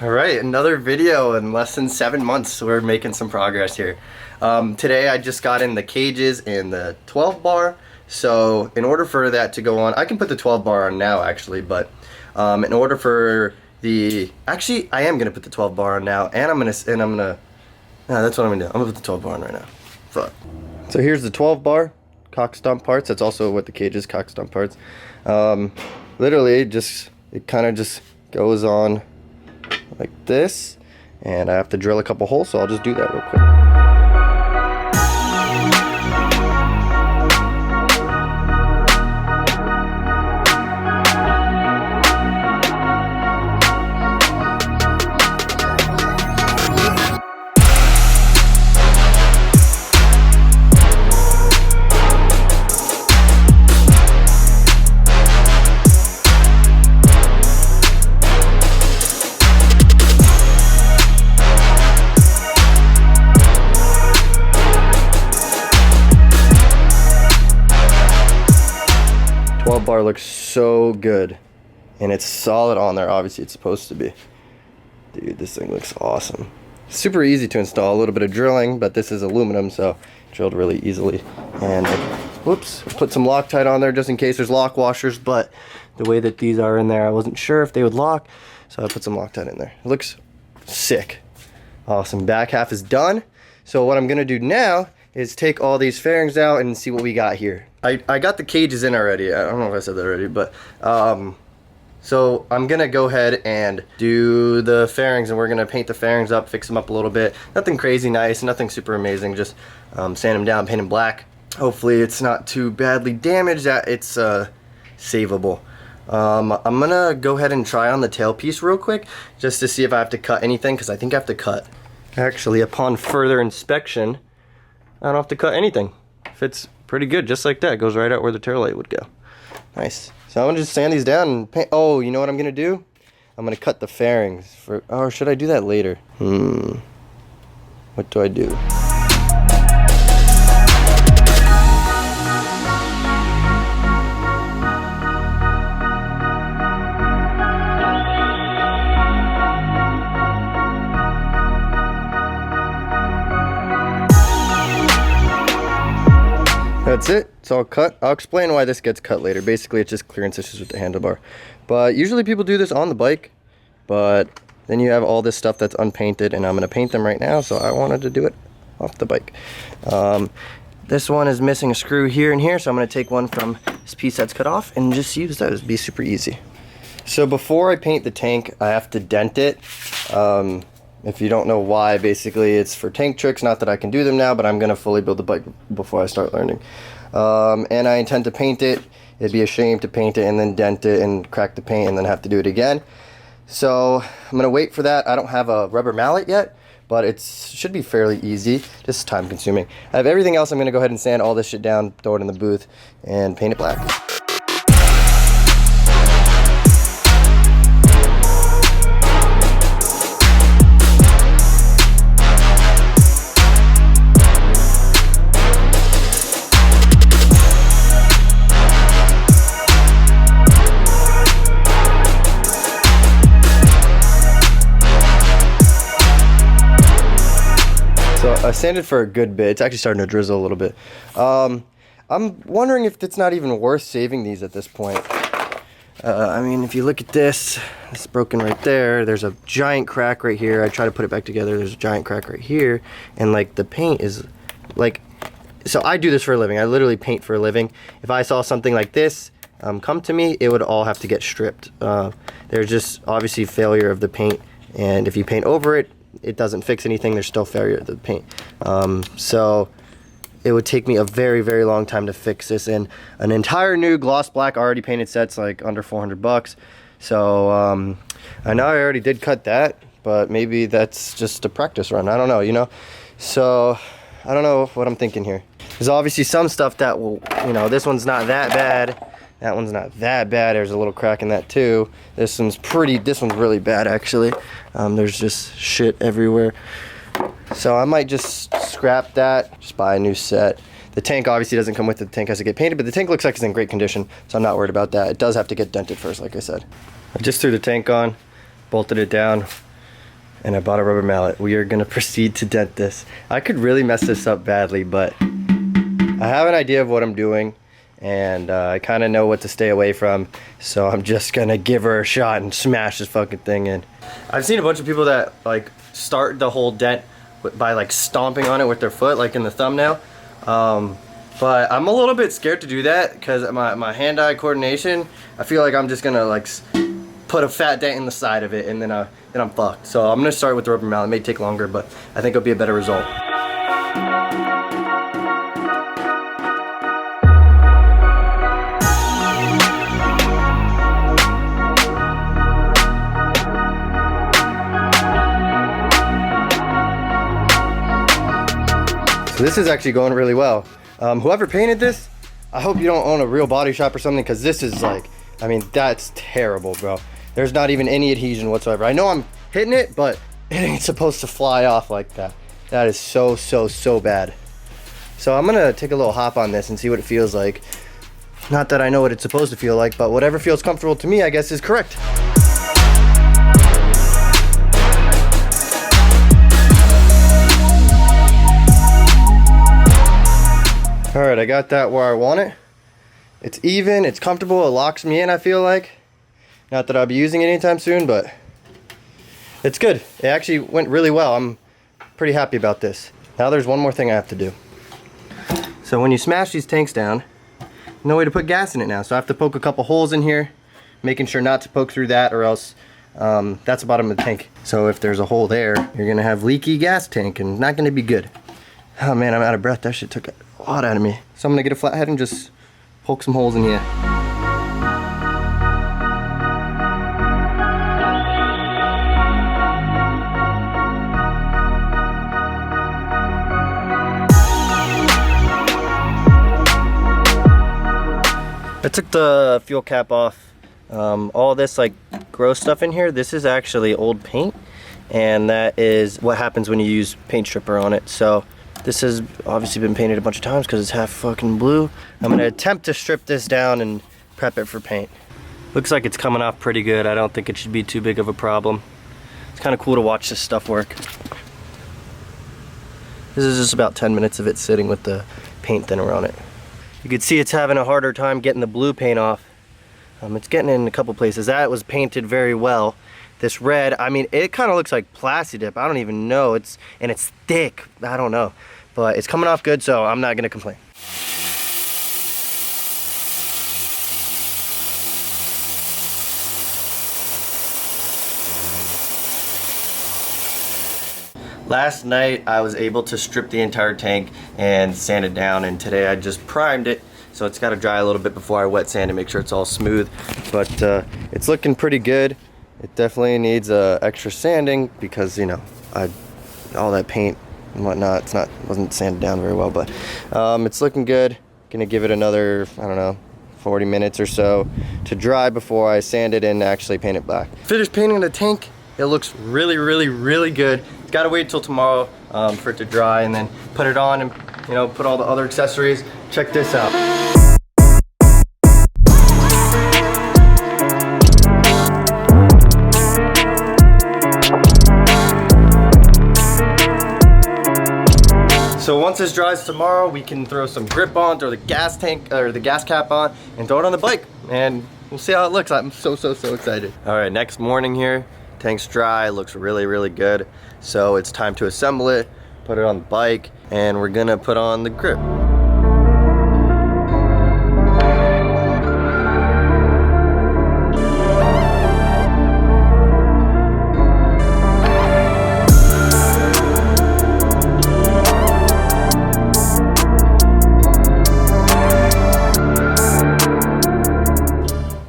All right, another video in less than 7 months. So we're making some progress here. Today I just got in the cages and the 12 bar. So in order for that to go on, I can put the 12 bar on now actually, but in order for actually I am gonna put the 12 bar on now, and that's what I'm gonna do. I'm gonna put the 12 bar on right now. Fuck. So here's the 12 bar cock stump parts. That's also what the cage is, cock stump parts. Literally it kind of just goes on like this, and I have to drill a couple holes, so I'll just do that real quick. 12 bar looks so good, and it's solid on there. Obviously it's supposed to be. Dude, this thing looks awesome. Super easy to install, a little bit of drilling, but this is aluminum, so drilled really easily. And whoops, put some Loctite on there just in case there's lock washers, but the way that these are in there, I wasn't sure if they would lock, so I put some Loctite in there. It looks sick. Awesome. Back half is done. So what I'm gonna do now is take all these fairings out and see what we got here. I got the cages in already. I don't know if I said that already, but so I'm gonna go ahead and do the fairings, and we're gonna paint the fairings up, fix them up a little bit. Nothing crazy nice, nothing super amazing, just sand them down, paint them black. Hopefully it's not too badly damaged, that it's savable. I'm gonna go ahead and try on the tailpiece real quick, just to see if I have to cut anything, because I think I have to cut. Actually, upon further inspection, I don't have to cut anything. Fits pretty good, just like that. Goes right out where the tail light would go. Nice. So I'm gonna just sand these down and paint. Oh, you know what I'm gonna do? I'm gonna cut the fairings for, or should I do that later? What do I do? That's it, it's all cut. I'll explain why this gets cut later. Basically, it's just clearance issues with the handlebar. But usually people do this on the bike, but then you have all this stuff that's unpainted, and I'm gonna paint them right now, so I wanted to do it off the bike. This one is missing a screw here and here, so I'm gonna take one from this piece that's cut off and just use those. It'd be super easy. So before I paint the tank, I have to dent it. If you don't know why, basically it's for tank tricks. Not that I can do them now, but I'm gonna fully build the bike before I start learning. And I intend to paint it. It'd be a shame to paint it and then dent it and crack the paint and then have to do it again. So I'm gonna wait for that. I don't have a rubber mallet yet, but it should be fairly easy, just time consuming. I have everything else. I'm gonna go ahead and sand all this shit down, throw it in the booth, and paint it black. So I sanded for a good bit. It's actually starting to drizzle a little bit. I'm wondering if it's not even worth saving these at this point. I mean, if you look at this, it's broken right there. There's a giant crack right here. I try to put it back together. There's a giant crack right here. And like the paint is like, so I do this for a living. I literally paint for a living. If I saw something like this come to me, it would all have to get stripped. There's just obviously failure of the paint. And if you paint over it, it doesn't fix anything. There's still failure of the paint. So it would take me a very, very long time to fix this. And an entire new gloss black already painted set's like under 400 bucks. So I know I already did cut that, but maybe that's just a practice run. I don't know, you know? So I don't know what I'm thinking here. There's obviously some stuff that will, you know, this one's not that bad. That one's not that bad. There's a little crack in that too. This one's really bad actually. There's just shit everywhere. So I might just scrap that, just buy a new set. The tank obviously doesn't come with it. The tank has to get painted, but the tank looks like it's in great condition, so I'm not worried about that. It does have to get dented first, like I said. I just threw the tank on, bolted it down. and I bought a rubber mallet. We are gonna proceed to dent this. I could really mess this up badly, but I have an idea of what I'm doing, and I kind of know what to stay away from, so I'm just gonna give her a shot and smash this fucking thing in. I've seen a bunch of people that like start the whole dent by like stomping on it with their foot, like in the thumbnail. But I'm a little bit scared to do that because my hand-eye coordination, I feel like I'm just gonna like put a fat dent in the side of it, and then I'm fucked. So I'm gonna start with the rubber mallet. It may take longer, but I think it'll be a better result. So this is actually going really well. Whoever painted this, I hope you don't own a real body shop or something, because this is like, I mean, that's terrible, bro. There's not even any adhesion whatsoever. I know I'm hitting it, but it ain't supposed to fly off like that. That is so bad. So I'm gonna take a little hop on this and see what it feels like. Not that I know what it's supposed to feel like, but whatever feels comfortable to me, I guess, is correct. All right, I got that where I want it. It's even, it's comfortable, it locks me in, I feel like. Not that I'll be using it anytime soon, but it's good. It actually went really well. I'm pretty happy about this. Now there's one more thing I have to do. So when you smash these tanks down, no way to put gas in it now. So I have to poke a couple holes in here, making sure not to poke through that, or else that's the bottom of the tank. So if there's a hole there, you're gonna have leaky gas tank, and not gonna be good. Oh man, I'm out of breath. That shit took a lot out of me. So I'm gonna get a flathead and just poke some holes in here. I took the fuel cap off. All this like gross stuff in here, this is actually old paint, and that is what happens when you use paint stripper on it. So this has obviously been painted a bunch of times because it's half fucking blue. I'm gonna attempt to strip this down and prep it for paint. Looks like it's coming off pretty good. I don't think it should be too big of a problem. It's kind of cool to watch this stuff work. This is just about 10 minutes of it sitting with the paint thinner on it. You can see it's having a harder time getting the blue paint off. It's getting in a couple places. That was painted very well. This red, I mean, it kind of looks like Plasti Dip. I don't even know. It's thick. I don't know. But it's coming off good, so I'm not gonna complain. Last night I was able to strip the entire tank and sand it down, and today I just primed it, so it's got to dry a little bit before I wet sand to make sure it's all smooth. But it's looking pretty good. It definitely needs extra sanding because, you know, all that paint and whatnot, wasn't sanded down very well, but it's looking good. Gonna give it another, I don't know, 40 minutes or so to dry before I sand it and actually paint it black. Finished painting the tank. It looks really good. Gotta wait till tomorrow for it to dry and then put it on and, you know, put all the other accessories. Check this out. So once this dries tomorrow, we can throw some grip on, throw the gas tank or the gas cap on, and throw it on the bike, and we'll see how it looks. I'm so excited. All right, next morning here. Tank's dry, looks really good. So it's time to assemble it, put it on the bike, and we're gonna put on the grip.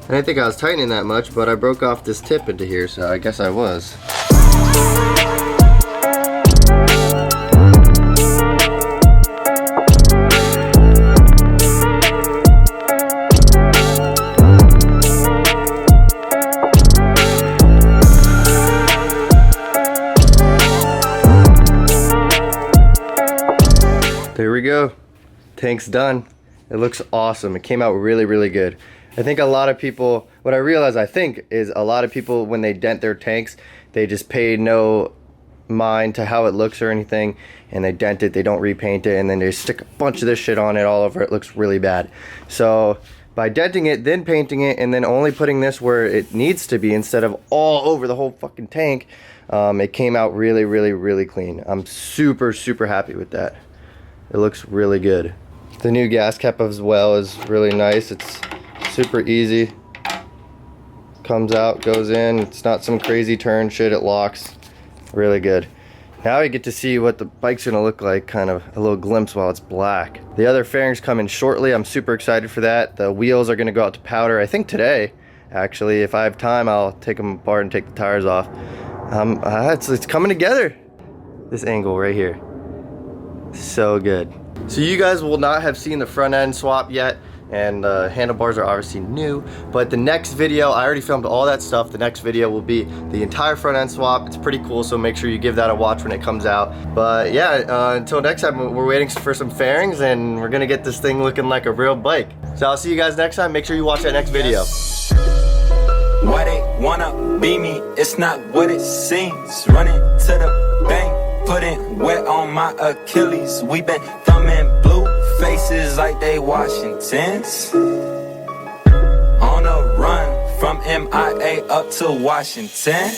I didn't think I was tightening that much, but I broke off this tip into here, so I guess I was. There we go. Tank's done. It looks awesome. It came out really good. I think a lot of people, what I realize I think is a lot of people when they dent their tanks, they just pay no mind to how it looks or anything, and they dent it, they don't repaint it, and then they stick a bunch of this shit on it all over. It looks really bad. So by denting it, then painting it, and then only putting this where it needs to be instead of all over the whole fucking tank, it came out really, really, really clean. I'm super, super happy with that. It looks really good. The new gas cap as well is really nice. It's super easy. Comes out, goes in. It's not some crazy turn shit. It locks. Really good. Now we get to see what the bike's gonna look like, kind of a little glimpse while it's black. The other fairings come in shortly. I'm super excited for that. The wheels are gonna go out to powder, I think today, actually. If I have time, I'll take them apart and take the tires off. It's coming together. This angle right here. So good. So you guys will not have seen the front end swap yet, and handlebars are obviously new, but the next video, I already filmed all that stuff. The next video will be the entire front end swap. It's pretty cool, so make sure you give that a watch when it comes out. But yeah, until next time, we're waiting for some fairings, and we're gonna get this thing looking like a real bike. So I'll see you guys next time. Make sure you watch that next video. Why they wanna be me, it's not what it seems. Running to the bank, putting wet on my Achilles. We been thumbing blue faces like they Washingtons. On a run from MIA up to Washington.